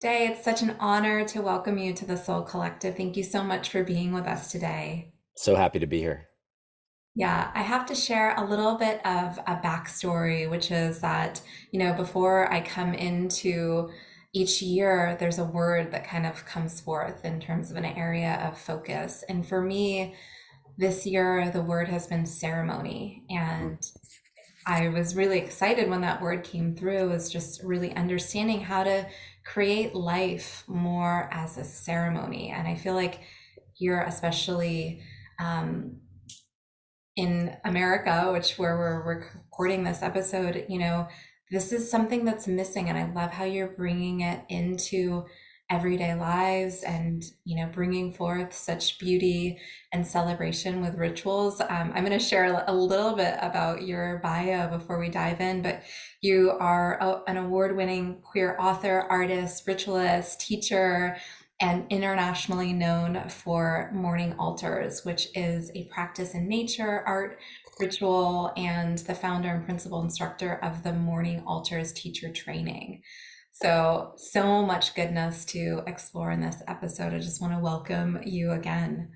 Day. It's such an honor to welcome you to the Soul Collective. Thank you so much for being with us today. So happy to be here. Yeah, I have to share a little bit of a backstory, which is that, before I come into each year, there's a word that kind of comes forth in terms of an area of focus. And for me, this year, the word has been ceremony. Mm. And I was really excited when that word came through, was just really understanding how to create life more as a ceremony. And I feel like here, especially um, in America, which where we're recording this episode, this is something that's missing. And I love how you're bringing it into everyday lives and, bringing forth such beauty and celebration with rituals. I'm going to share a little bit about your bio before we dive in, but you are an award-winning queer author, artist, ritualist, teacher, and internationally known for morning altars, which is a practice in nature, art, ritual, and the founder and principal instructor of the Morning Altars teacher training. So much goodness to explore in this episode. I just want to welcome you again.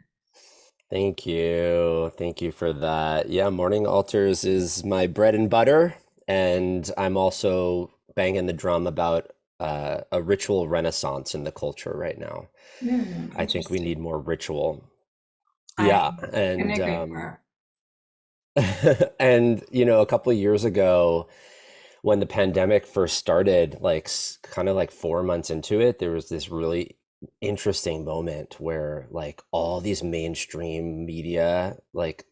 Thank you. Thank you for that. Yeah, morning altars is my bread and butter, and I'm also banging the drum about a ritual renaissance in the culture right now. I think we Interesting. need more ritual. I Yeah, couldn't and agree more. and a couple of years ago, when the pandemic first started, like kind of like 4 months into it, there was this really interesting moment where like all these mainstream media, like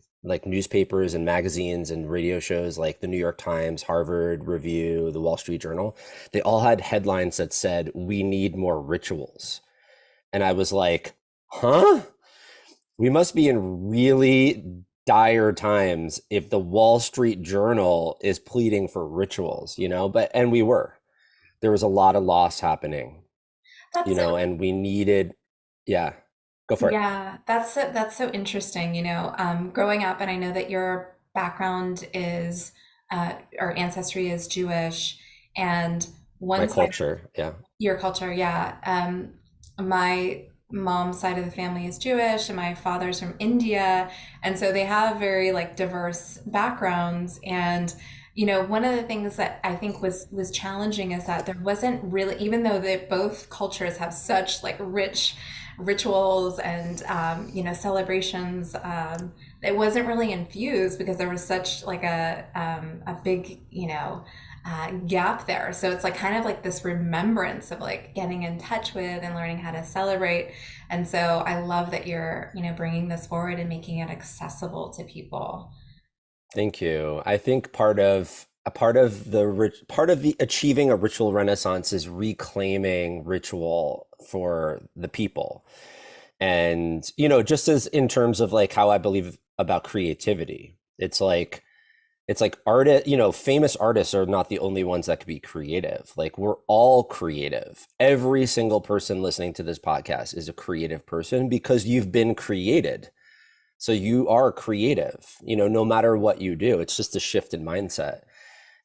newspapers and magazines and radio shows like the New York Times, Harvard Review, the Wall Street Journal, they all had headlines that said, "We need more rituals." And I was like, huh? We must be in really dire times if the Wall Street Journal is pleading for rituals, But and we were. There was a lot of loss happening, That's so and we needed, yeah, go for it. Yeah, that's so interesting. Growing up, and I know that your background is or ancestry is Jewish, and My one side of culture, yeah. your culture, yeah. My mom's side of the family is Jewish, and my father's from India, and so they have very like diverse backgrounds. And one of the things that I think was challenging is that there wasn't really, even though that both cultures have such like rich rituals and celebrations, it wasn't really infused because there was such like a big gap there. So it's like kind of like this remembrance of like getting in touch with and learning how to celebrate. And so I love that you're bringing this forward and making it accessible to people. Thank you. I think part of the achieving a ritual renaissance is reclaiming ritual for the people. And, just as in terms of like how I believe about creativity, it's like famous artists are not the only ones that could be creative. Like we're all creative. Every single person listening to this podcast is a creative person because you've been created. So you are creative, no matter what you do. It's just a shift in mindset.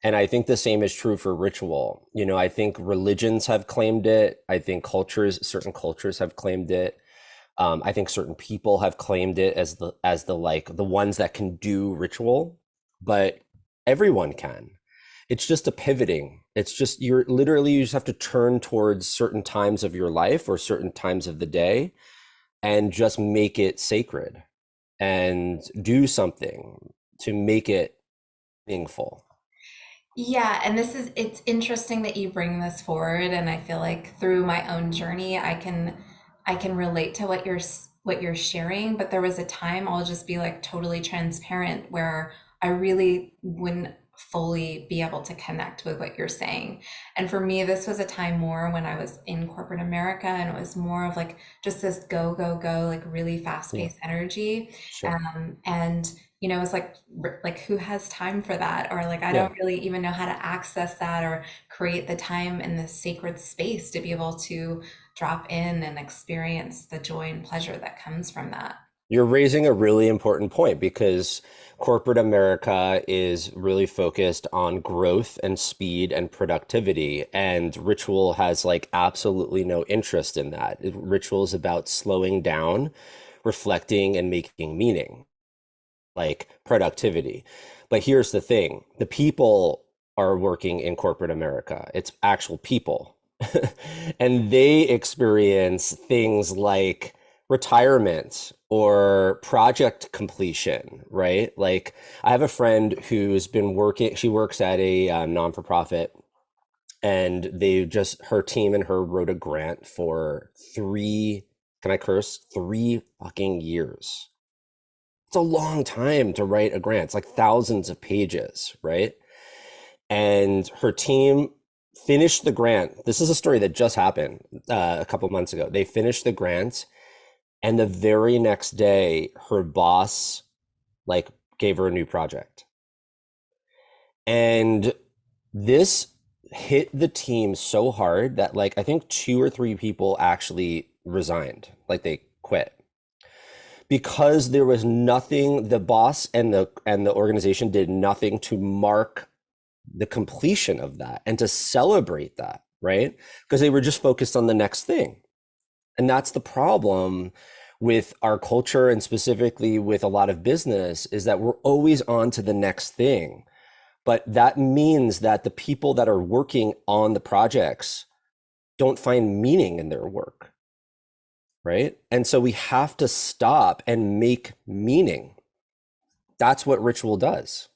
And I think the same is true for ritual. I think religions have claimed it. I think certain cultures have claimed it. I think certain people have claimed it as the like the ones that can do ritual, but everyone can. It's just a pivoting. It's just you just have to turn towards certain times of your life or certain times of the day and just make it sacred and do something to make it meaningful. Yeah, and it's interesting that you bring this forward, and I feel like through my own journey I can relate to what you're sharing, but there was a time, I'll just be like totally transparent, where I really wouldn't fully be able to connect with what you're saying. And for me, this was a time more when I was in corporate America, and it was more of like just this go, go, go, like really Yeah, fast-paced energy. sure. And it's like who has time for that? Or like I Yeah. don't really even know how to access that or create the time in the sacred space to be able to drop in and experience the joy and pleasure that comes from that. You're raising a really important point because corporate America is really focused on growth and speed and productivity, and ritual has like absolutely no interest in that. Ritual is about slowing down, reflecting, and making meaning, like productivity. But here's the thing, the people are working in corporate America, it's actual people. And they experience things like retirement or project completion, right? Like I have a friend who's been working, she works at a non-for-profit, and they just, her team and her wrote a grant for three, can I curse? 3 fucking years. It's a long time to write a grant. It's like thousands of pages, right? And her team finished the grant. This is a story that just happened a couple months ago. They finished the grant, and the very next day, her boss like gave her a new project. And this hit the team so hard that like I think two or three people actually resigned, like they quit because there was nothing, the boss and the organization did nothing to mark the completion of that and to celebrate that, right? Because they were just focused on the next thing. And that's the problem with our culture, and specifically with a lot of business, is that we're always on to the next thing. But that means that the people that are working on the projects don't find meaning in their work, right? And so we have to stop and make meaning. That's what ritual does.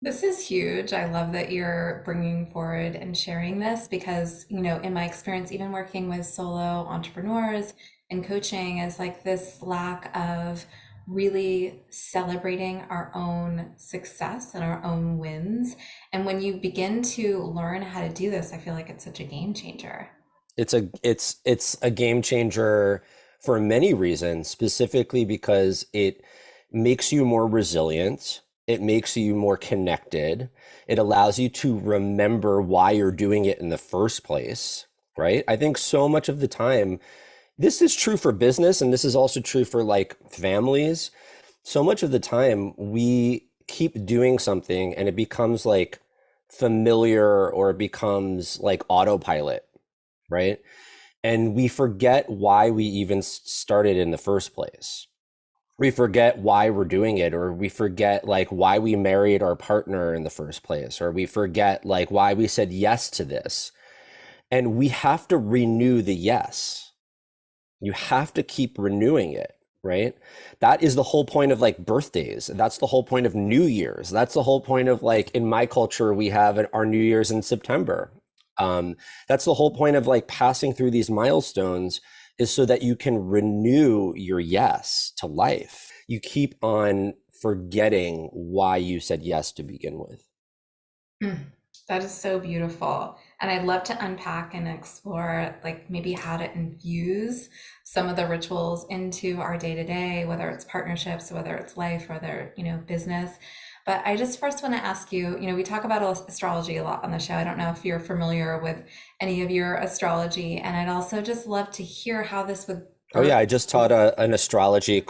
This is huge. I love that you're bringing forward and sharing this because, in my experience, even working with solo entrepreneurs and coaching, is like this lack of really celebrating our own success and our own wins. And when you begin to learn how to do this, I feel like it's such a game changer. It's a game changer for many reasons, specifically because it makes you more resilient, it makes you more connected, it allows you to remember why you're doing it in the first place, right? I think so much of the time, this is true for business and this is also true for like families. So much of the time we keep doing something and it becomes like familiar, or it becomes like autopilot, right? And we forget why we even started in the first place. We forget why we're doing it, or we forget like why we married our partner in the first place, or we forget like why we said yes to this. And we have to renew the yes. You have to keep renewing it, right? That is the whole point of like birthdays. That's the whole point of New Year's. That's the whole point of like, in my culture, we have our New Year's in September. That's the whole point of like passing through these milestones, is so that you can renew your yes to life. You keep on forgetting why you said yes to begin with. Mm, that is so beautiful. And I'd love to unpack and explore, like, maybe how to infuse some of the rituals into our day to day, whether it's partnerships, whether it's life, whether, business. But I just first want to ask you, we talk about astrology a lot on the show. I don't know if you're familiar with any of your astrology. And I'd also just love to hear how this would Oh birth. yeah, an astrology.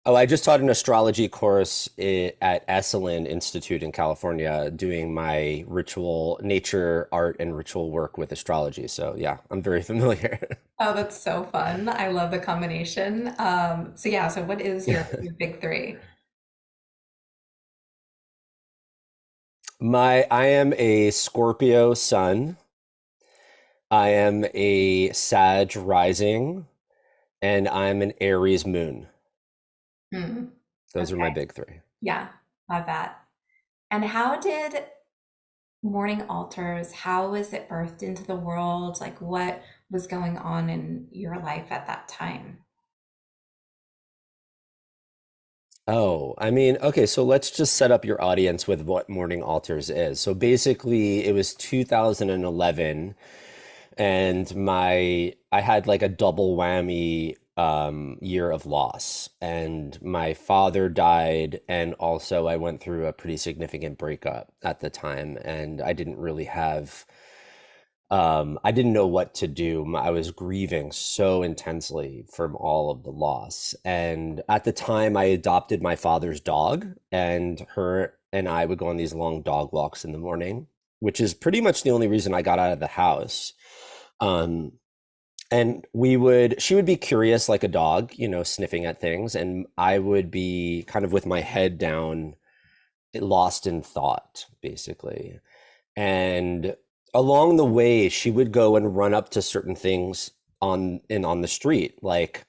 Oh, I just taught an astrology course at Esalen Institute in California, doing my ritual, nature, art, and ritual work with astrology. So yeah, I'm very familiar. Oh, that's so fun. I love the combination. So yeah, so what is your big three? I am a Scorpio sun. I am a Sag rising, and I'm an Aries moon. Hmm. Those are my Okay. big three. Yeah, love that. And how did morning altars, how was it birthed into the world? Like, what was going on in your life at that time? Oh, I mean, okay, so let's just set up your audience with what Morning Altars is. So basically, it was 2011, and I had like a double whammy year of loss. And my father died, and also I went through a pretty significant breakup at the time, and I didn't really have I didn't know what to do. I was grieving so intensely from all of the loss. And at the time, I adopted my father's dog, and her and I would go on these long dog walks in the morning, which is pretty much the only reason I got out of the house. Um, and she would be curious like a dog, sniffing at things, and I would be kind of with my head down, lost in thought, basically. And along the way, she would go and run up to certain things on the street, like,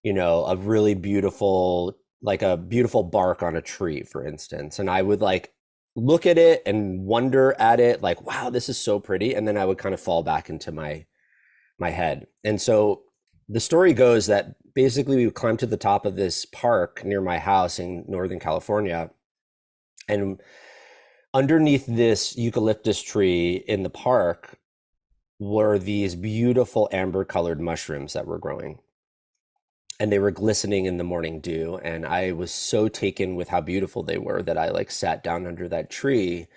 a really beautiful, like a beautiful bark on a tree, for instance. And I would like look at it and wonder at it, like, wow, this is so pretty. And then I would kind of fall back into my head. And so the story goes that basically we would climb to the top of this park near my house in Northern California. And underneath this eucalyptus tree in the park were these beautiful amber colored mushrooms that were growing. And they were glistening in the morning dew. And I was so taken with how beautiful they were that I like sat down under that tree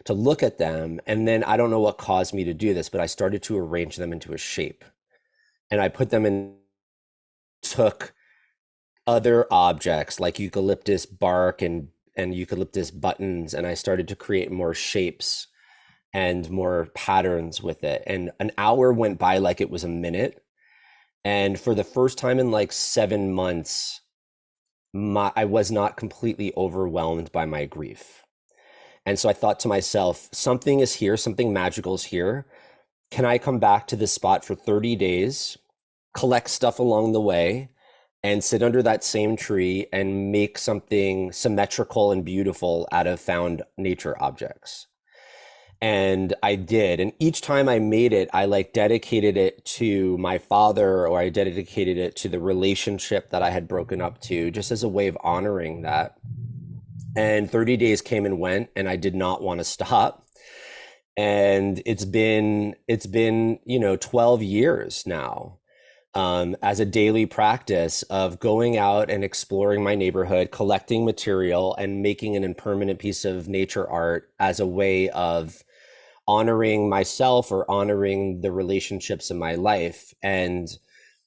to look at them. And then I don't know what caused me to do this, but I started to arrange them into a shape. And I put them in, took other objects like eucalyptus bark and eucalyptus buttons, and I started to create more shapes and more patterns with it. And an hour went by like it was a minute. And for the first time in like 7 months, I was not completely overwhelmed by my grief. And so I thought to myself, something is here, something magical is here. Can I come back to this spot for 30 days, collect stuff along the way, and sit under that same tree and make something symmetrical and beautiful out of found nature objects? And I did. And each time I made it, I like dedicated it to my father, or I dedicated it to the relationship that I had broken up to, just as a way of honoring that. And 30 days came and went, and I did not want to stop. And it's been 12 years now, as a daily practice of going out and exploring my neighborhood, collecting material, and making an impermanent piece of nature art as a way of honoring myself or honoring the relationships in my life. And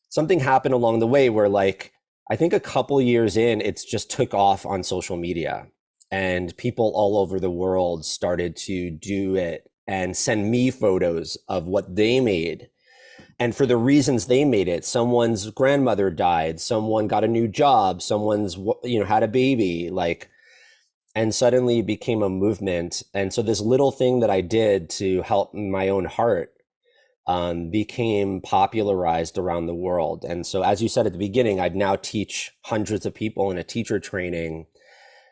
something happened along the way where, like, I think a couple years in, it's just took off on social media, and people all over the world started to do it and send me photos of what they made. And for the reasons they made it, someone's grandmother died, someone got a new job, someone's, had a baby, like, and suddenly it became a movement. And so this little thing that I did to help my own heart became popularized around the world. And so, as you said at the beginning, I'd now teach hundreds of people in a teacher training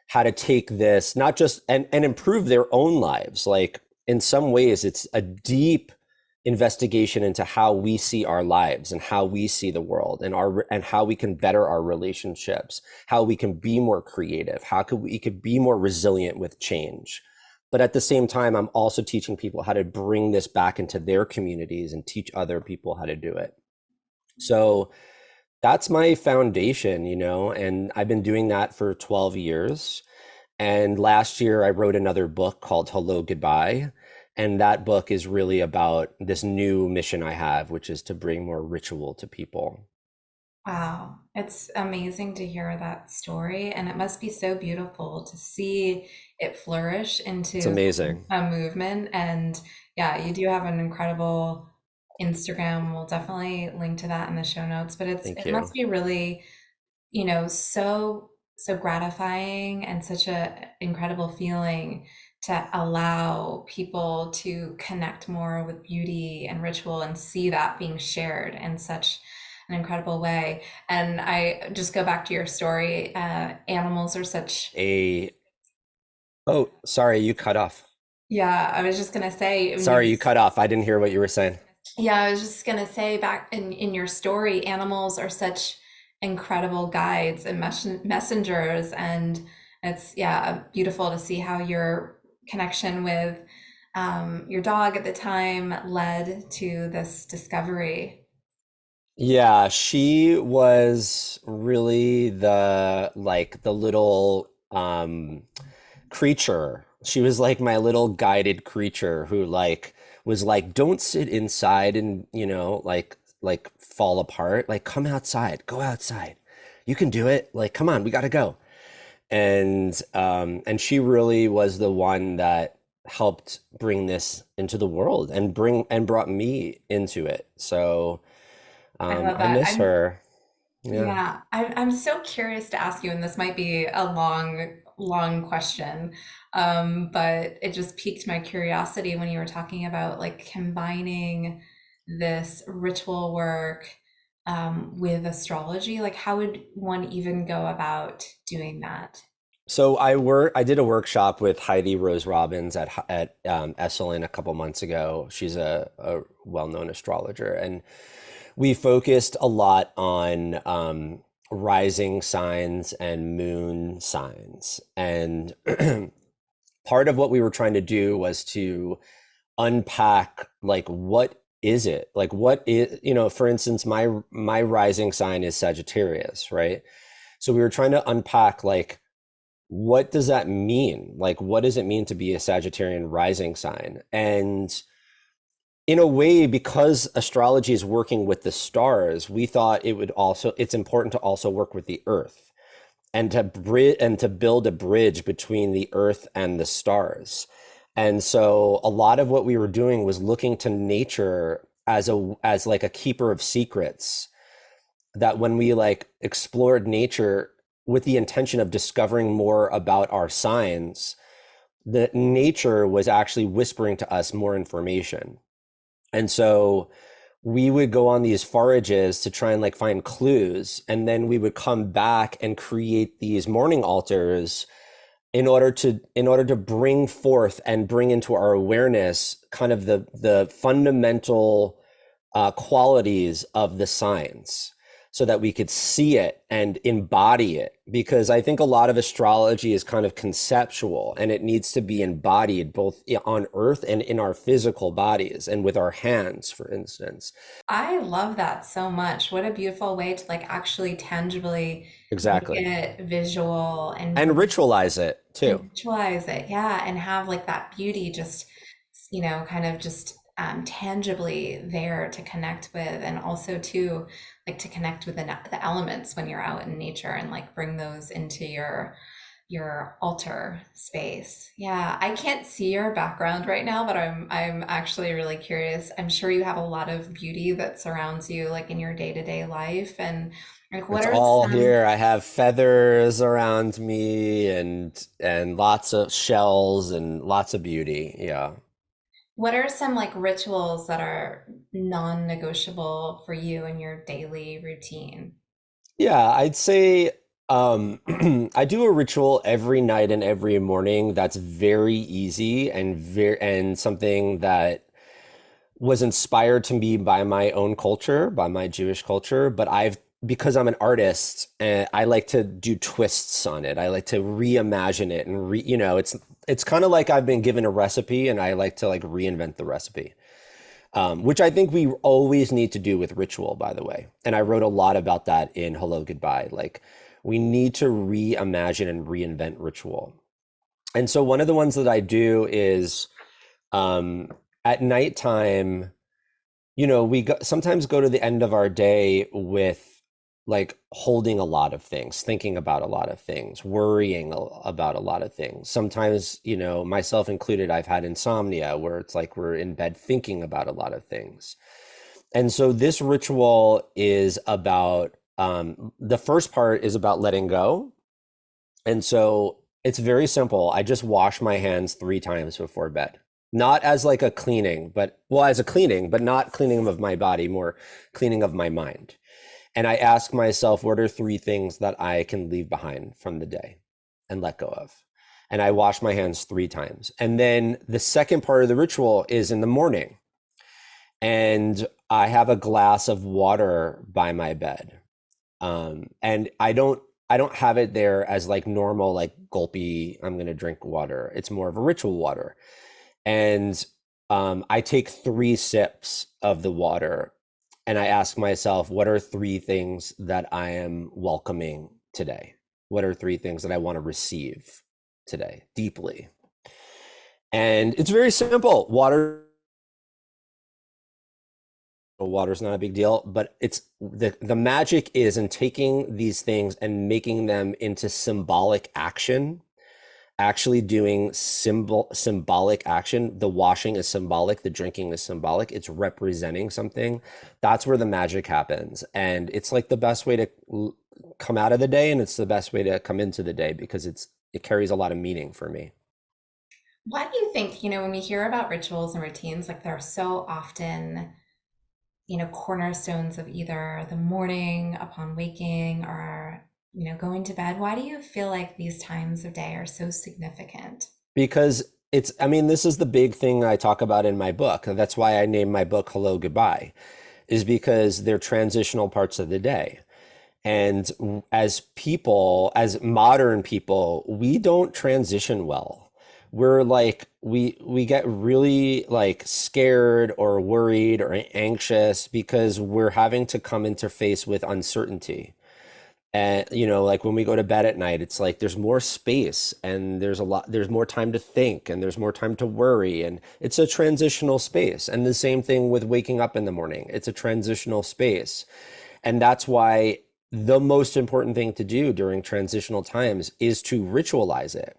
how to take this, not just and improve their own lives. Like, in some ways, it's a deep investigation into how we see our lives and how we see the world, and how we can better our relationships, how we can be more creative, we could be more resilient with change. But at the same time, I'm also teaching people how to bring this back into their communities and teach other people how to do it. So that's my foundation, and I've been doing that for 12 years. And last year, I wrote another book called Hello, Goodbye. And that book is really about this new mission I have, which is to bring more ritual to people. Wow, it's amazing to hear that story, and it must be so beautiful to see it flourish It's into amazing. a movement. And yeah, you do have an incredible Instagram. We'll definitely link to that in the show notes, but Thank it must you. be really, so gratifying and such a incredible feeling to allow people to connect more with beauty and ritual and see that being shared in such an incredible way. And I just go back to your story. Animals are such, A Oh, sorry, you cut off. yeah, I was just gonna say when you Sorry, you cut off. I didn't hear what you were saying. Yeah, I was just gonna say back in your story, animals are such incredible guides and messengers, and it's, yeah, beautiful to see how your connection with your dog at the time led to this discovery. Yeah, she was really the little creature. She was like my little guided creature who like was like, don't sit inside and, like fall apart. Like, come outside, go outside. You can do it. Like, come on, we got to go. And she really was the one that helped bring this into the world and brought me into it. So I love I that. miss her. Yeah. Yeah, I'm so curious to ask you, and this might be a long question, but it just piqued my curiosity when you were talking about like combining this ritual work with astrology. Like, how would one even go about doing that? So I did a workshop with Heidi Rose Robbins at Esalen a couple months ago. She's a well-known astrologer, and we focused a lot on rising signs and moon signs. And part of what we were trying to do was to unpack, like, what is it? Like, what is, for instance, my rising sign is Sagittarius, right? So we were trying to unpack, like, what does that mean? Like, what does it mean to be a Sagittarian rising sign? And in a way, because astrology is working with the stars, we thought it's important to also work with the earth, and to build a bridge between the earth and the stars. And so a lot of what we were doing was looking to nature as like a keeper of secrets, that when we like explored nature with the intention of discovering more about our signs, that nature was actually whispering to us more information. And so we would go on these forages to try and like find clues, and then we would come back and create these morning altars in order to bring forth and bring into our awareness kind of the fundamental qualities of the signs, so that we could see it and embody it. Because I think a lot of astrology is kind of conceptual, and it needs to be embodied both on earth and in our physical bodies and with our hands, for instance. I love that so much. What a beautiful way to like actually tangibly make Exactly. it visual And and ritualize it too. visualize it. Yeah, and have like that beauty just, kind of just tangibly there to connect with, and also to like to connect with the elements when you're out in nature and like bring those into your altar space. Yeah, I can't see your background right now, but I'm actually really curious. I'm sure you have a lot of beauty that surrounds you like in your day-to-day life, and like what It's are all some here. I have feathers around me, and lots of shells and lots of beauty. Yeah. like rituals that are non-negotiable for you in your daily routine? Yeah, I'd say I do a ritual every night and every morning that's very easy and something that was inspired to me by my own culture, by my Jewish culture, but because I'm an artist, I like to do twists on it. I like to reimagine it and it's kind of like I've been given a recipe and I like to like reinvent the recipe. Which I think we always need to do with ritual, by the way. And I wrote a lot about that in Hello Goodbye. Like, we need to reimagine and reinvent ritual. And so one of the ones that I do is um, at nighttime, sometimes go to the end of our day with like holding a lot of things, thinking about a lot of things, worrying about a lot of things. Sometimes, myself included, I've had insomnia where it's like we're in bed thinking about a lot of things. And so this ritual is about the first part is about letting go. And so it's very simple. I just wash my hands 3 times before bed. Not as like a cleaning, but well, as a cleaning, but not cleaning of my body, more cleaning of my mind. And I ask myself, what are 3 things that I can leave behind from the day and let go of? And I wash my hands 3 times. And then the second part of the ritual is in the morning. And I have a glass of water by my bed. And I don't have it there as like normal, like gulpy, I'm gonna drink water. It's more of a ritual water. And I take 3 sips of the water and I ask myself, what are 3 things that I am welcoming today? What are 3 things that I want to receive today deeply? And it's very simple. Water Water's not a big deal, but it's the magic is in taking these things and making them into symbolic action, actually doing symbolic action. The washing is symbolic, the drinking is symbolic, it's representing something. That's where the magic happens. And it's like the best way to come out of the day, and it's the best way to come into the day because it carries a lot of meaning for me. Why do you think, when we hear about rituals and routines, like they're so often, cornerstones of either the morning upon waking or, going to bed? Why do you feel like these times of day are so significant? Because I mean, this is the big thing I talk about in my book. That's why I named my book Hello Goodbye, is because they're transitional parts of the day. And as people, as modern people, we don't transition well. We're like we get really like scared or worried or anxious because we're having to come interface with uncertainty. And like when we go to bed at night, it's like there's more space and there's more time to think and there's more time to worry, and it's a transitional space. And the same thing with waking up in the morning. It's a transitional space. And that's why the most important thing to do during transitional times is to ritualize it,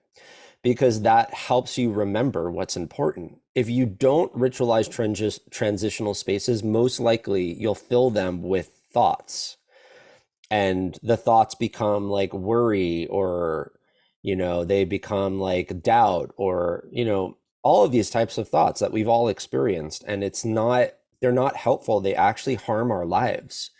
because that helps you remember what's important. If you don't ritualize transitional spaces, most likely you'll fill them with thoughts, and the thoughts become like worry, or they become like doubt, or all of these types of thoughts that we've all experienced, and they're not helpful. They actually harm our lives.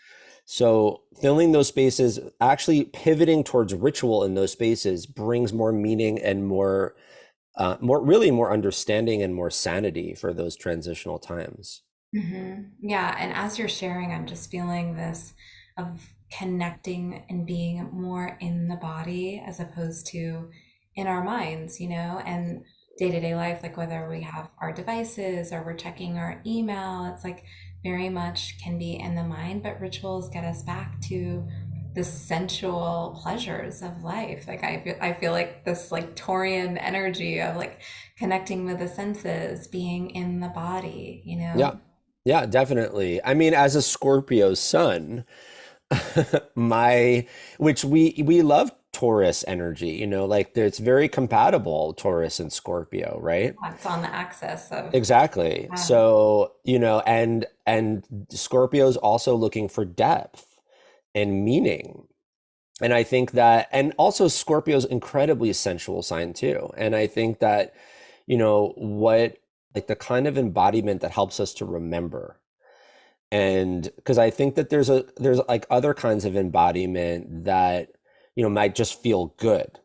So filling those spaces, actually pivoting towards ritual in those spaces, brings more meaning and really more understanding and more sanity for those transitional times. Yeah, and as you're sharing, I'm just feeling this of connecting and being more in the body as opposed to in our minds, and day-to-day life, like whether we have our devices or we're checking our email, it's like very much can be in the mind, but rituals get us back to the sensual pleasures of life. Like I feel like this like Taurian energy of like connecting with the senses, being in the body, Yeah. Yeah, definitely. I mean, as a Scorpio sun, my which we love Taurus energy, like it's very compatible, Taurus and Scorpio, right? It's on the axis of, Exactly. yeah. So, and Scorpio's also looking for depth and meaning. And I think that, and also Scorpio's incredibly sensual sign too. And I think that, what like the kind of embodiment that helps us to remember. And because I think that there's like other kinds of embodiment that, might just feel good.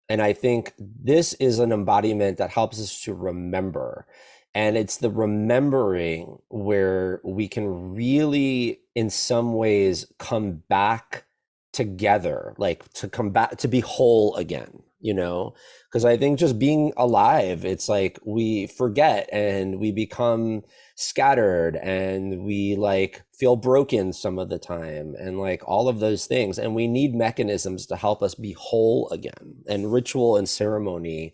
And I think this is an embodiment that helps us to remember. And it's the remembering where we can really, in some ways, come back together, like to come back to be whole again, Because I think just being alive, it's like we forget and we become scattered and we like feel broken some of the time and like all of those things, and we need mechanisms to help us be whole again, and ritual and ceremony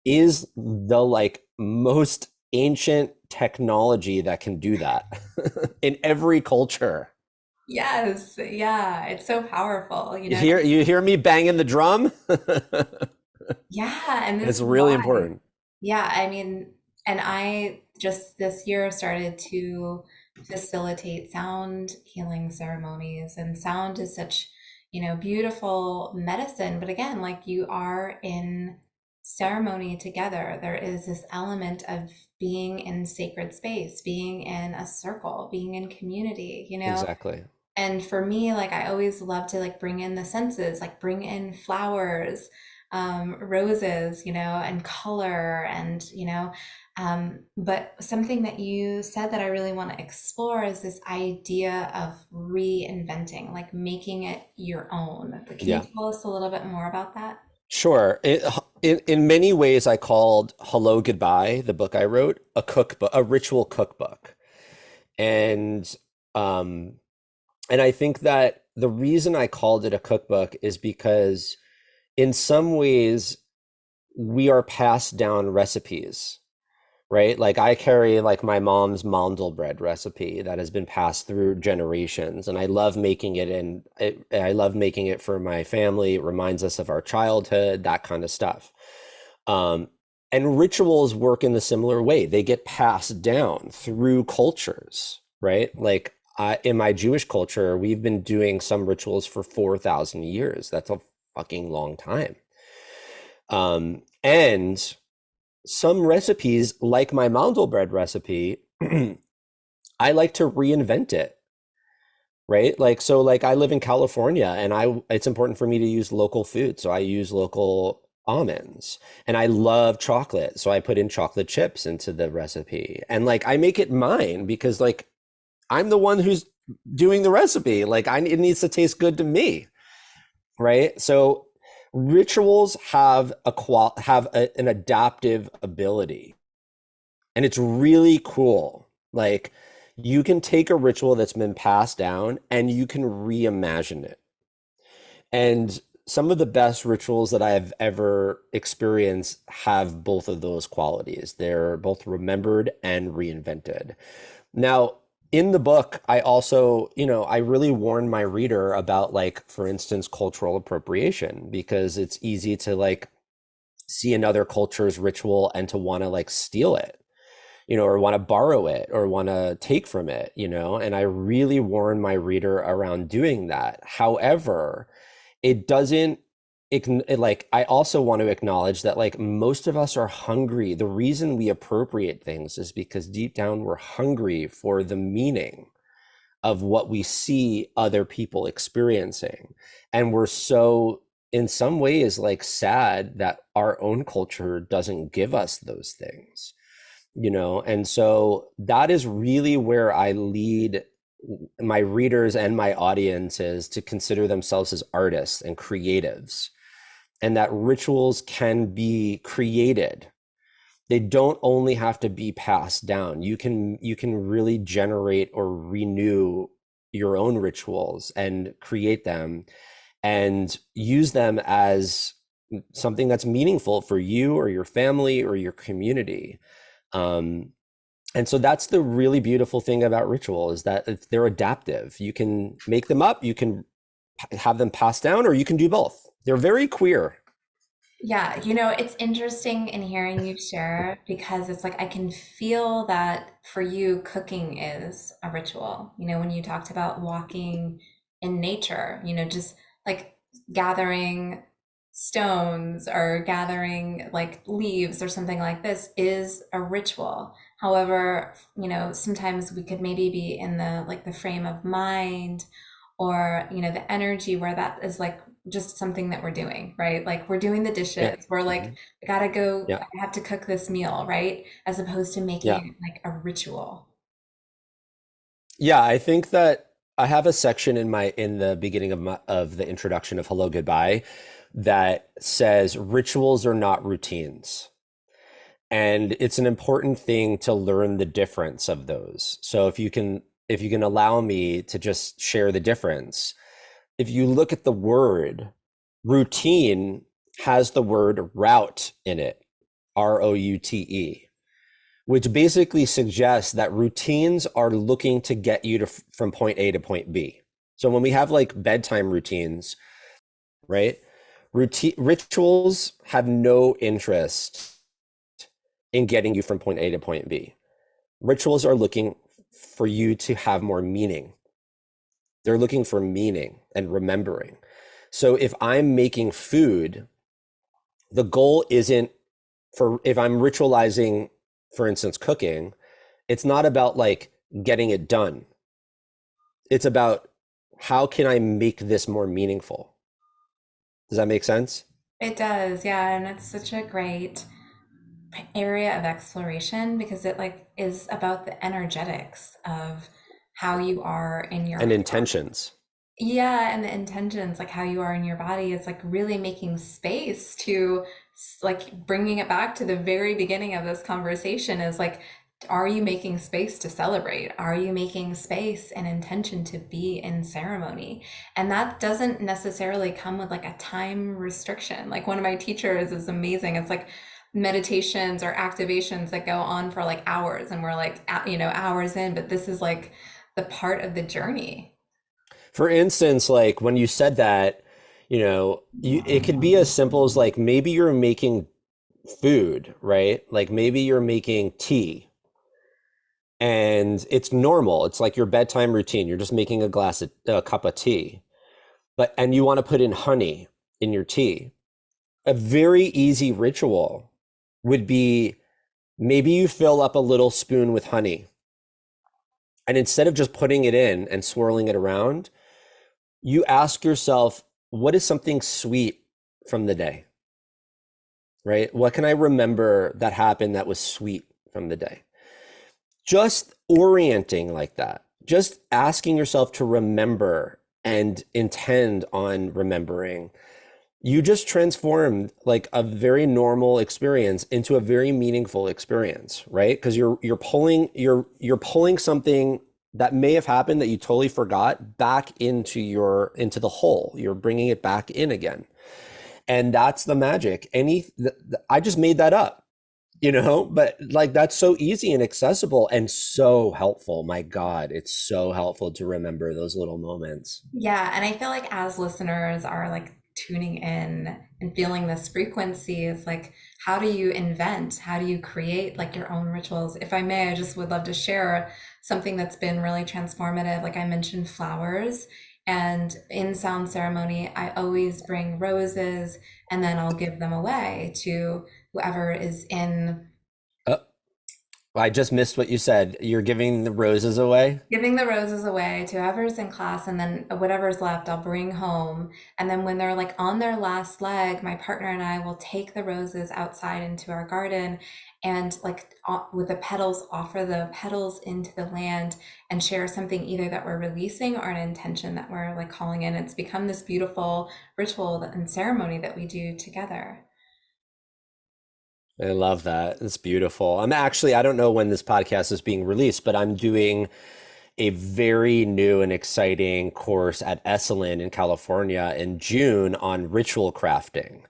is the like most ancient technology that can do that in every culture. Yes, yeah, it's so powerful, You hear me banging the drum. yeah, and this It's is really why. important. Yeah, I mean, and I just this year started to facilitate sound healing ceremonies, and sound is such, beautiful medicine. But again, like you are in ceremony together, there is this element of being in sacred space, being in a circle, being in community, Exactly. And for me, like I always love to like bring in the senses, like bring in flowers, roses, and color, and but something that you said that I really want to explore is this idea of reinventing, like making it your own. But can you Yeah. tell us a little bit more about that? Sure. In many ways, I called Hello Goodbye, the book I wrote, a cookbook, a ritual cookbook. And um, and I think that the reason I called it a cookbook is because in some ways we are passed down recipes, right? Like I carry like my mom's mandelbread recipe that has been passed through generations, and I love making it I love making it for my family. It reminds us of our childhood, that kind of stuff. Um, and rituals work in the similar way. They get passed down through cultures, right? Like in my Jewish culture, we've been doing some rituals for 4,000 years. That's a fucking long time. And some recipes, like my mandelbread recipe, I like to reinvent it, right? Like so like I live in California and I it's important for me to use local food. So I use local almonds. And I love chocolate. So I put in chocolate chips into the recipe. And like I make it mine because like I'm the one who's doing the recipe. Like it needs to taste good to me, right? So rituals have an adaptive ability, and it's really cool. Like you can take a ritual that's been passed down and you can reimagine it. And some of the best rituals that I've ever experienced have both of those qualities. They're both remembered and reinvented. Now, in the book, I also, I really warn my reader about, like, for instance, cultural appropriation, because it's easy to like see another culture's ritual and to want to like steal it, or want to borrow it or want to take from it, and I really warn my reader around doing that. However, it doesn't, like, I also want to acknowledge that like most of us are hungry. The reason we appropriate things is because deep down we're hungry for the meaning of what we see other people experiencing. And we're so, in some ways, like sad that our own culture doesn't give us those things, and so that is really where I lead my readers and my audiences to consider themselves as artists and creatives, and that rituals can be created. They don't only have to be passed down. You can really generate or renew your own rituals and create them and use them as something that's meaningful for you or your family or your community. um, and so that's the really beautiful thing about ritual, is that they're adaptive. You can make them up, you can have them passed down, or you can do both. They're very queer. Yeah, it's interesting in hearing you share because it's like I can feel that for you, cooking is a ritual. When you talked about walking in nature, just like gathering stones or gathering like leaves or something like this is a ritual. However, sometimes we could maybe be in the frame of mind or, the energy where that is like just something that we're doing, right? Like we're doing the Yeah. dishes. We're like, Mhm. I gotta go, Yeah. I have to cook this meal, right? As opposed to making Yeah. it like a ritual. Yeah, I think that I have a section in the beginning of the introduction of Hello Goodbye that says rituals are not routines. And it's an important thing to learn the difference of those. So if you can allow me to just share the difference. If you look at the word routine, has the word route in it, route, which basically suggests that routines are looking to get you from point A to point B. So when we have like bedtime routines, right? Rituals have no interest in getting you from point A to point B. Rituals are looking for you to have more meaning. They're looking for meaning and remembering. So if I'm making food, the goal isn't, for if I'm ritualizing, for instance, cooking, it's not about like getting it done. It's about how can I make this more meaningful? Does that make sense? It does, yeah, and it's such a great area of exploration because it like is about the energetics of how you are in your And intentions. yeah, and the intentions, like how you are in your body, is like really making space to like bringing it back to the very beginning of this conversation is like, are you making space to celebrate? Are you making space and intention to be in ceremony? And that doesn't necessarily come with like a time restriction. Like one of my teachers is amazing. It's like, meditations or activations that go on for like hours and we're like, hours in, but this is like the part of the journey. For instance, like when you said that, it could be as simple as like maybe you're making food, right? Like maybe you're making tea and it's normal. It's like your bedtime routine. You're just making a cup of tea, and you want to put in honey in your tea. A very easy ritual would be maybe you fill up a little spoon with honey, and instead of just putting it in and swirling it around, you ask yourself, what is something sweet from the day, right? What can I remember that happened that was sweet from the day? Just orienting like that, just asking yourself to remember and intend on remembering, you just transformed like a very normal experience into a very meaningful experience, right? Because you're pulling something that may have happened that you totally forgot back into the whole. You're bringing it back in again, and that's the magic. I just made that up, but like that's so easy and accessible and so helpful. My God, it's so helpful to remember those little moments. Yeah, and I feel like as listeners are like tuning in and feeling this frequency, it's like, how do you invent? How do you create like your own rituals? If I may, I just would love to share something that's been really transformative. Like I mentioned, flowers. And in sound ceremony, I always bring roses and then I'll give them away to whoever is in. Uh, I just missed what you said. You're giving the roses away? Giving the roses away to whoever's in class, and then whatever's left, I'll bring home. And then when they're like on their last leg, my partner and I will take the roses outside into our garden and like with the petals, offer the petals into the land and share something either that we're releasing or an intention that we're like calling in. It's become this beautiful ritual and ceremony that we do together. I love that. It's beautiful. I don't know when this podcast is being released, but I'm doing a very new and exciting course at Esalen in California in June on ritual crafting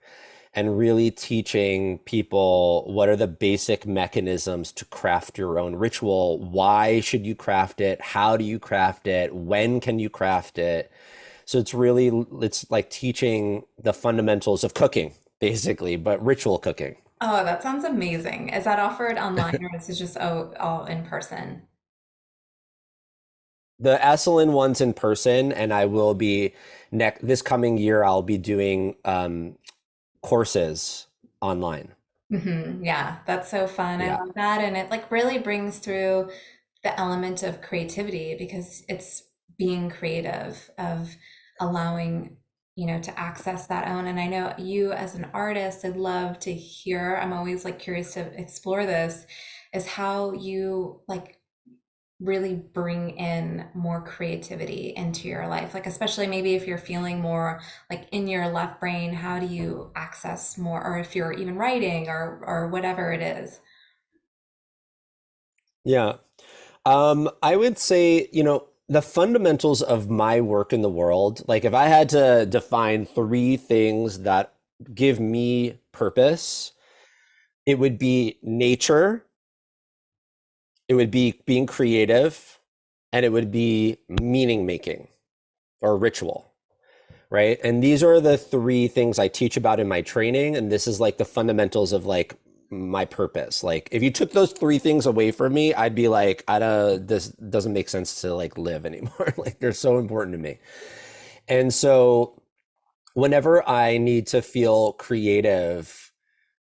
and really teaching people what are the basic mechanisms to craft your own ritual. Why should you craft it? How do you craft it? When can you craft it? So it's like teaching the fundamentals of cooking, basically, but ritual cooking. Oh, that sounds amazing. Is that offered online or is it just all in person? The Esalen one's in person, and I will be next this coming year. I'll be doing courses online. Yeah, that's so fun. I Yeah, love that. And it like really brings through the element of creativity because it's being creative, of allowing, to access that own. And I know you as an artist, I'd love to hear, I'm always like curious to explore this, is how you like really bring in more creativity into your life, like especially maybe if you're feeling more like in your left brain, how do you access more, or if you're even writing or whatever it is. yeah. I would say, the fundamentals of my work in the world, like if I had to define three things that give me purpose, it would be nature, it would be being creative, and it would be meaning making or ritual. Right? And these are the three things I teach about in my training. And this is like the fundamentals of like my purpose. Like if you took those three things away from me, I'd be like, this doesn't make sense to like live anymore. Like they're so important to me. And so whenever I need to feel creative,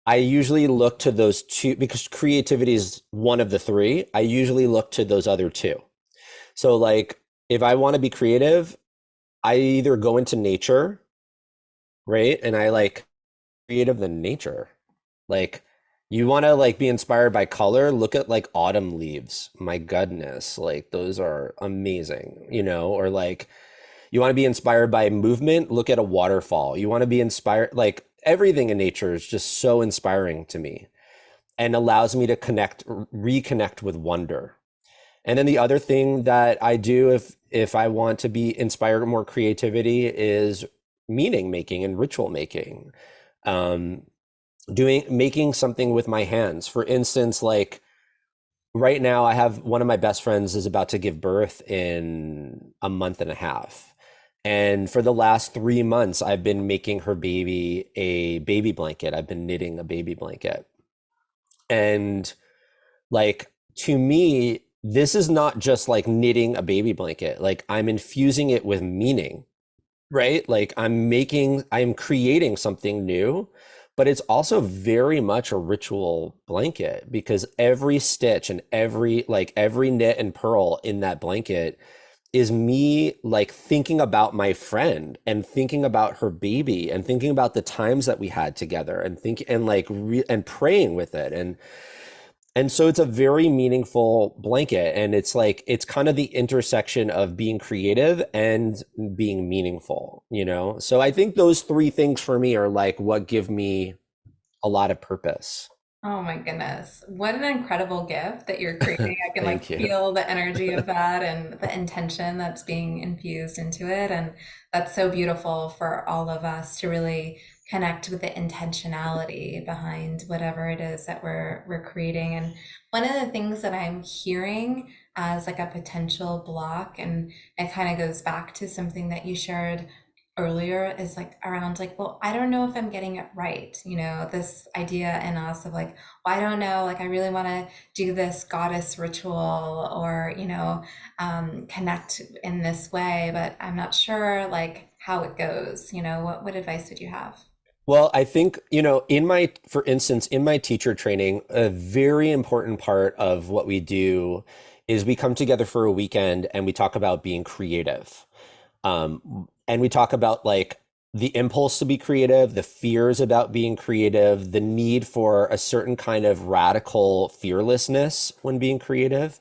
I usually look to those two because creativity is one of the three. I usually look to those other two. So like if I want to be creative, I either go into nature, right? And I like creative than nature. Like you want to like be inspired by color, look at like autumn leaves. My goodness, like those are amazing, or like you want to be inspired by movement, look at a waterfall. You want to be inspired, like everything in nature is just so inspiring to me and allows me to reconnect with wonder. And then the other thing that I do if I want to be inspired more creativity is meaning making and ritual making. Um, making something with my hands. For instance, like right now I have one of my best friends is about to give birth in a month and a half. And for the last 3 months, I've been making her baby a baby blanket. I've been knitting a baby blanket. And like to me, this is not just like knitting a baby blanket. Like I'm infusing it with meaning, right? Like I'm creating something new, but it's also very much a ritual blanket because every stitch and every knit and purl in that blanket is me like thinking about my friend and thinking about her baby and thinking about the times that we had together and and praying with it. And so it's a very meaningful blanket. And it's like, it's kind of the intersection of being creative and being meaningful, you know? So I think those three things for me are like what give me a lot of purpose. Oh my goodness. What an incredible gift that you're creating. I can like Thank you. feel the energy of that and the intention that's being infused into it. And that's so beautiful for all of us to really connect with the intentionality behind whatever it is that we're creating. And one of the things that I'm hearing as like a potential block, and it kind of goes back to something that you shared earlier, is like around like, well, I don't know if I'm getting it right, this idea in us of like, well, I don't know, like I really want to do this goddess ritual or connect in this way, but I'm not sure like how it goes. What advice would you have? Well, I think, for instance, in my teacher training, a very important part of what we do is we come together for a weekend and we talk about being creative. And we talk about like the impulse to be creative, the fears about being creative, the need for a certain kind of radical fearlessness when being creative,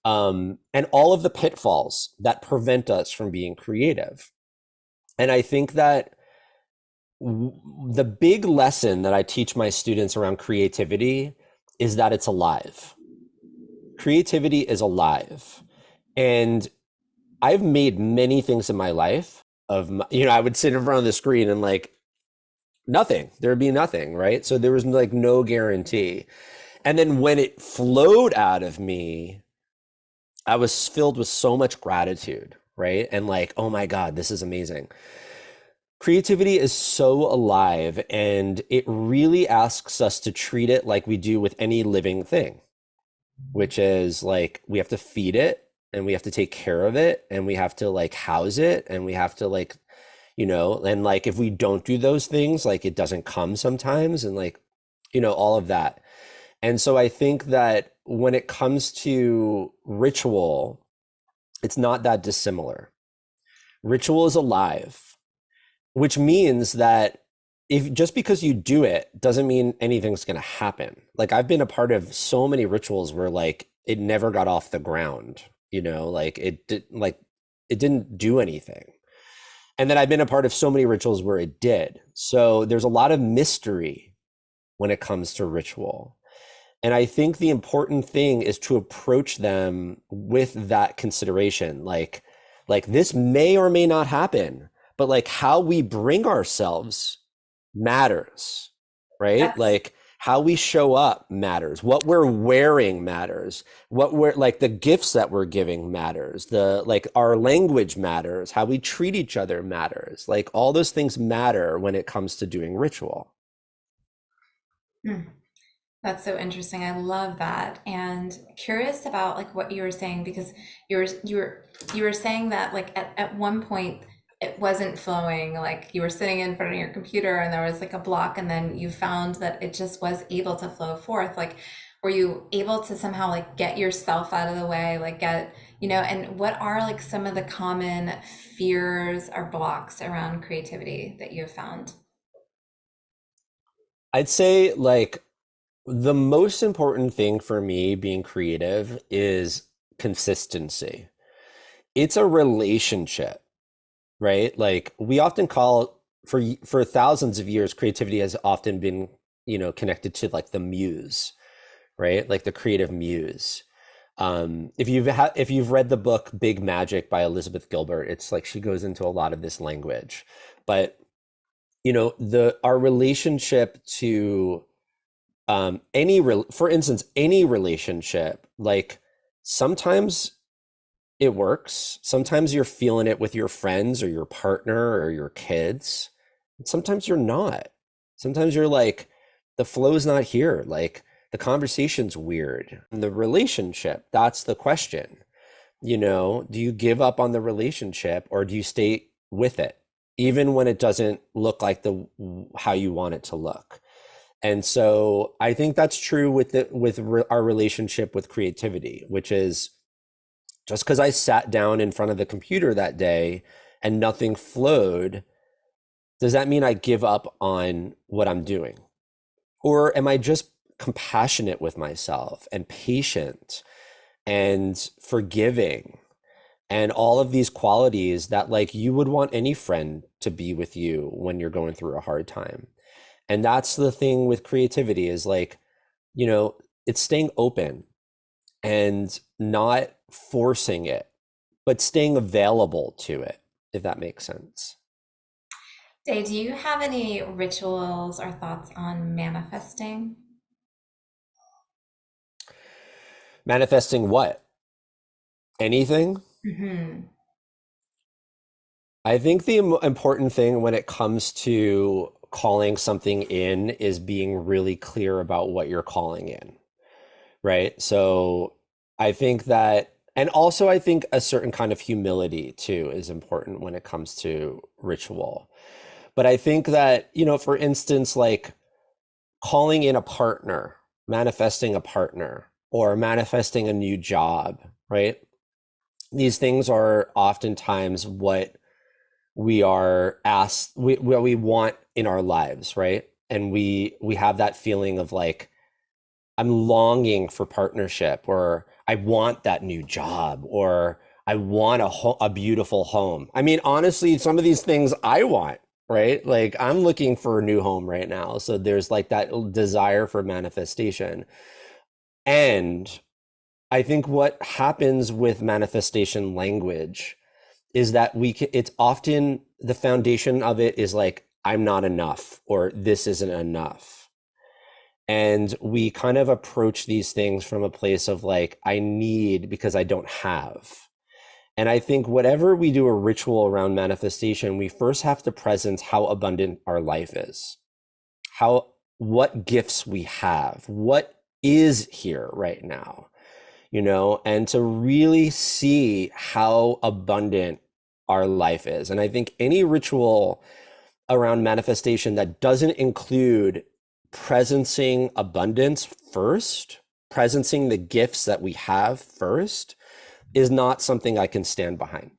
and all of the pitfalls that prevent us from being creative. And I think that the big lesson that I teach my students around creativity is that it's alive. Creativity is alive. And I've made many things in my life I would sit in front of the screen and like nothing, there'd be nothing, right? So there was like no guarantee. And then when it flowed out of me, I was filled with so much gratitude, right? And like, oh my God, this is amazing. Creativity is so alive and it really asks us to treat it like we do with any living thing, which is like we have to feed it and we have to take care of it and we have to like house it and we have to like, and like if we don't do those things, like it doesn't come sometimes and like, all of that. And so I think that when it comes to ritual, it's not that dissimilar. Ritual is alive, which means that if just because you do it doesn't mean anything's going to happen. Like I've been a part of so many rituals where like it never got off the ground, like it didn't do anything. And then I've been a part of so many rituals where it did. So there's a lot of mystery when it comes to ritual. And I think the important thing is to approach them with that consideration. Like this may or may not happen, but like how we bring ourselves matters, right? That's Like how we show up matters. What we're wearing matters. What we're like the gifts that we're giving matters. The like our language matters. How we treat each other matters. Like all those things matter when it comes to doing ritual. hmm. That's so interesting. I love that. And curious about like what you were saying because you were saying that like at one point it wasn't flowing, like you were sitting in front of your computer and there was like a block and then you found that it just was able to flow forth. Like were you able to somehow like get yourself out of the way, like and what are like some of the common fears or blocks around creativity that you have found? I'd say like the most important thing for me being creative is consistency. It's a relationship, right? Like we often call for thousands of years, creativity has often been, connected to like the muse, right? Like the creative muse. If you've read the book Big Magic by Elizabeth Gilbert, it's like she goes into a lot of this language. But the our relationship to for instance, any relationship, like sometimes it works. Sometimes you're feeling it with your friends or your partner or your kids. And sometimes you're not. Sometimes you're like, the flow's not here. Like the conversation's weird. And the relationship, that's the question. Do you give up on the relationship or do you stay with it, even when it doesn't look like the how you want it to look? And so I think that's true our relationship with creativity, which is just because I sat down in front of the computer that day and nothing flowed, does that mean I give up on what I'm doing? Or am I just compassionate with myself and patient and forgiving and all of these qualities that like you would want any friend to be with you when you're going through a hard time? And that's the thing with creativity is like, you know, it's staying open and not forcing it, but staying available to it, if that makes sense. Day, do you have any rituals or thoughts on manifesting? Manifesting what? Anything? Hmm. I think the important thing when it comes to calling something in is being really clear about what you're calling in, right? So I think that, and also I think a certain kind of humility too is important when it comes to ritual. But I think that, for instance, like calling in a partner, manifesting a partner, or manifesting a new job, right? These things are oftentimes what we are asked, what we want in our lives, right? And we have that feeling of like, I'm longing for partnership, or I want that new job, or I want a beautiful home. I mean, honestly, some of these things I want, right? Like I'm looking for a new home right now. So there's like that desire for manifestation. And I think what happens with manifestation language is that it's often the foundation of it is like, I'm not enough, or this isn't enough. And we kind of approach these things from a place of like, I need because I don't have. And I think whatever we do a ritual around manifestation, we first have to presence how abundant our life is, what gifts we have, what is here right now, and to really see how abundant our life is. And I think any ritual around manifestation that doesn't include presencing abundance first, presencing the gifts that we have first, is not something I can stand behind.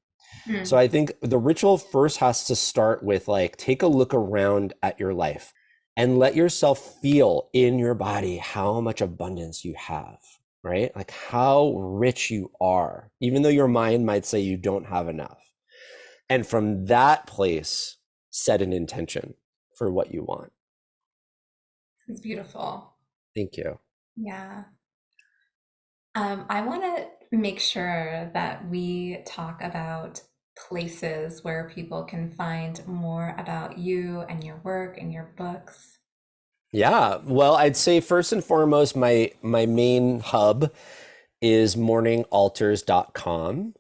So Hmm. I think the ritual first has to start with like, take a look around at your life and let yourself feel in your body how much abundance you have, right? Like how rich you are, even though your mind might say you don't have enough. And from that place, set an intention for what you want. It's beautiful. Thank you. Yeah. I want to make sure that we talk about places where people can find more about you and your work and your books. Yeah, well, I'd say first and foremost, my main hub is morningaltars.com.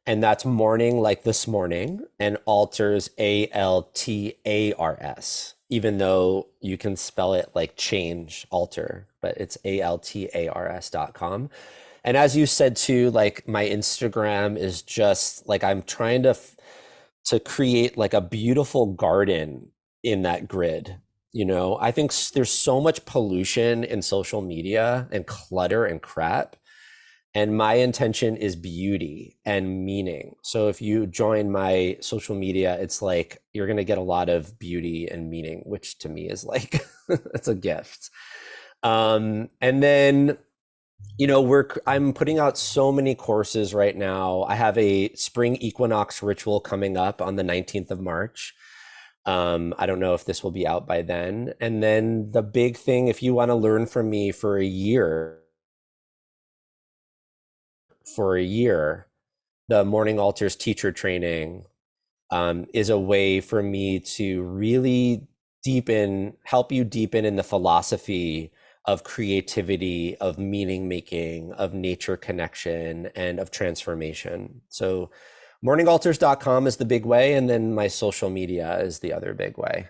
And that's morning like this morning, and altars, Altars, even though you can spell it like change, alter, but it's Altars.com. And as you said too, like my Instagram is just like I'm trying to create like a beautiful garden in that grid. I think there's so much pollution in social media and clutter and crap, and my intention is beauty and meaning. So if you join my social media, it's like you're going to get a lot of beauty and meaning, which to me is like, it's a gift. And then, I'm putting out so many courses right now. I have a spring equinox ritual coming up on the 19th of March. I don't know if this will be out by then. And then the big thing, if you want to learn from me for a year, the Morning Altars teacher training, is a way for me to really help you deepen in the philosophy of creativity, of meaning making, of nature connection, and of transformation. So morningaltars.com is the big way, and then my social media is the other big way.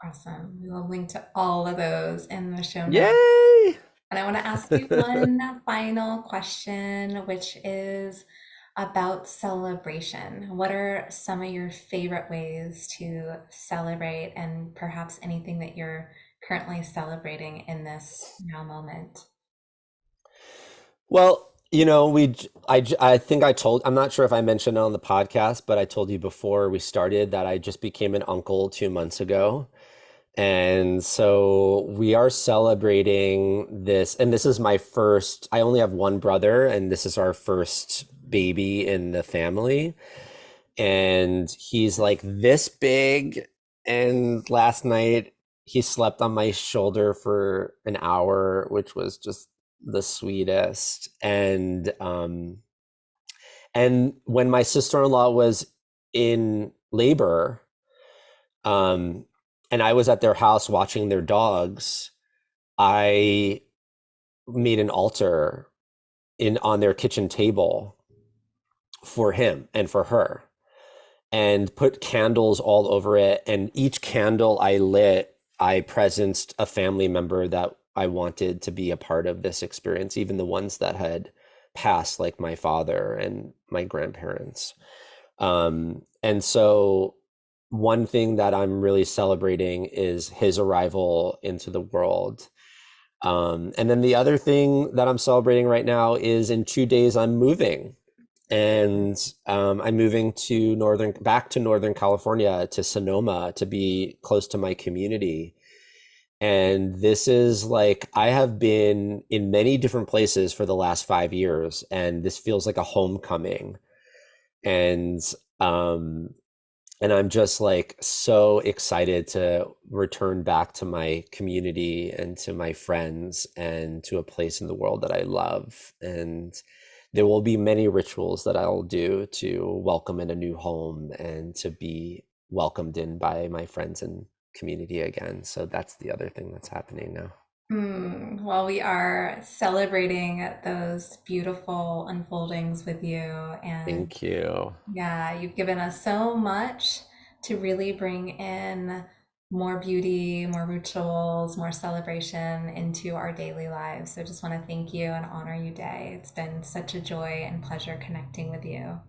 Awesome. We will link to all of those in the show notes. Yay! And I want to ask you one final question, which is about celebration. What are some of your favorite ways to celebrate, and perhaps anything that you're currently celebrating in this now moment? Well, I think I'm not sure if I mentioned it on the podcast, but I told you before we started that I just became an uncle 2 months ago. And so we are celebrating this, and this is my first, I only have one brother, and this is our first baby in the family. And he's like this big. And last night he slept on my shoulder for an hour, which was just the sweetest. And when my sister-in-law was in labor, um, and I was at their house watching their dogs, I made an altar in on their kitchen table for him and for her, and put candles all over it. And each candle I lit, I presenced a family member that I wanted to be a part of this experience, even the ones that had passed, like my father and my grandparents. And so one thing that I'm really celebrating is his arrival into the world. And then the other thing that I'm celebrating right now is in 2 days I'm moving, and I'm moving to back to Northern California, to Sonoma, to be close to my community. And this is like, I have been in many different places for the last 5 years, and this feels like a homecoming. And um, and I'm just like so excited to return back to my community and to my friends and to a place in the world that I love. And there will be many rituals that I'll do to welcome in a new home and to be welcomed in by my friends and community again. So that's the other thing that's happening now. Well, we are celebrating those beautiful unfoldings with you. And Thank you. yeah, you've given us so much to really bring in more beauty, more rituals, more celebration into our daily lives. So just want to thank you and honor you, Day. It's been such a joy and pleasure connecting with you.